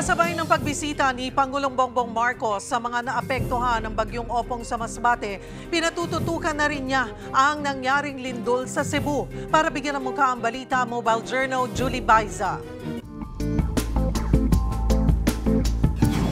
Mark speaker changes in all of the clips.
Speaker 1: Kasabay ng pagbisita ni Pangulong Bongbong Marcos sa mga naapektuhan ng bagyong Opong sa Masbate, pinatututukan na rin niya ang nangyaring lindol sa Cebu. Para bigyan ng mukha ang balita, Mobile Journal Julie Baiza.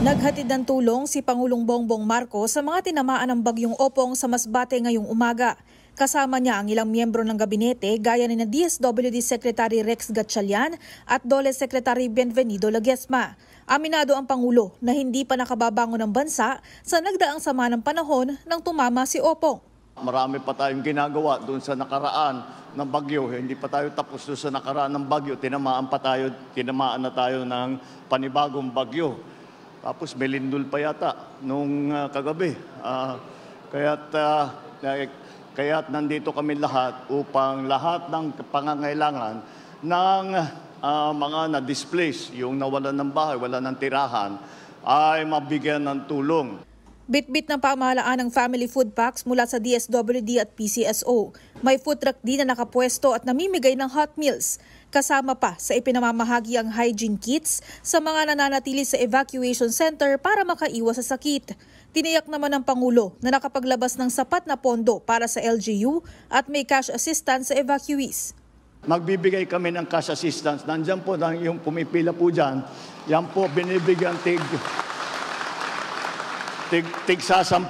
Speaker 2: Naghatid ng tulong si Pangulong Bongbong Marcos sa mga tinamaan ng bagyong Opong sa Masbate ngayong umaga. Kasama niya ang ilang miyembro ng gabinete gaya ni DSWD Secretary Rex Gatchalian at DOLE Secretary Bienvenido Laguesma. Aminado ang Pangulo na hindi pa nakababangon ng bansa sa nagdaang sama ng panahon nang tumama si Opong.
Speaker 3: Marami pa tayong ginagawa doon sa nakaraan ng bagyo. Hindi pa tayo tapos doon sa nakaraan ng bagyo. Tinamaan na tayo ng panibagong bagyo. Tapos may lindol pa yata nung kagabi. Kaya't nandito kami lahat upang lahat ng pangangailangan ng mga na-displace, yung nawalan ng bahay, wala ng tirahan, ay mabigyan ng tulong.
Speaker 2: Bitbit ng pamahalaan ng family food packs mula sa DSWD at PCSO. May food truck din na nakapwesto at namimigay ng hot meals. Kasama pa sa ipinamamahagi ang hygiene kits sa mga nananatili sa evacuation center para makaiwas sa sakit. Tiniyak naman ng Pangulo na nakapaglabas ng sapat na pondo para sa LGU at may cash assistance sa evacuees.
Speaker 3: Magbibigay kami ng cash assistance. Nandiyan po yung pumipila po dyan. Yan po binibigyan tig sa 10,000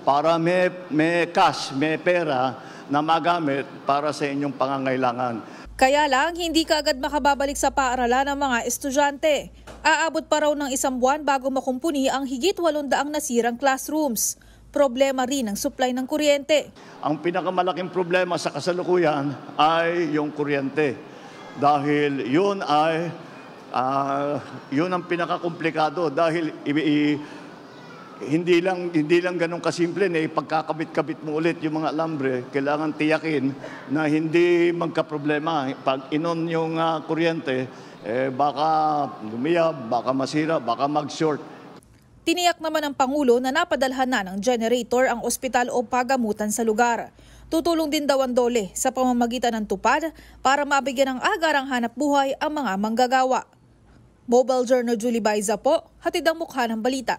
Speaker 3: para may cash, may pera na magamit para sa inyong pangangailangan.
Speaker 2: Kaya lang, hindi kaagad makababalik sa paaralan ng mga estudyante. Aabot pa raw ng 1 buwan bago makumpuni ang higit 800 nasirang classrooms. Problema rin ang supply ng kuryente.
Speaker 3: Ang pinakamalaking problema sa kasalukuyan ay yung kuryente. Dahil yun ang pinakakomplikado dahil hindi lang ganun kasimple na ipagkakabit-kabit mo ulit yung mga alambre. Kailangan tiyakin na hindi magkaproblema. Pag inon yung kuryente, baka lumiyab, baka masira, baka mag-short.
Speaker 2: Tiniyak naman ng Pangulo na napadalhan na ng generator ang ospital o pagamutan sa lugar. Tutulong din daw ang DOLE sa pamamagitan ng tupad para mabigyan ng agarang hanap buhay ang mga manggagawa. Mobile Journal Julie Baiza po, hatid ang mukha ng balita.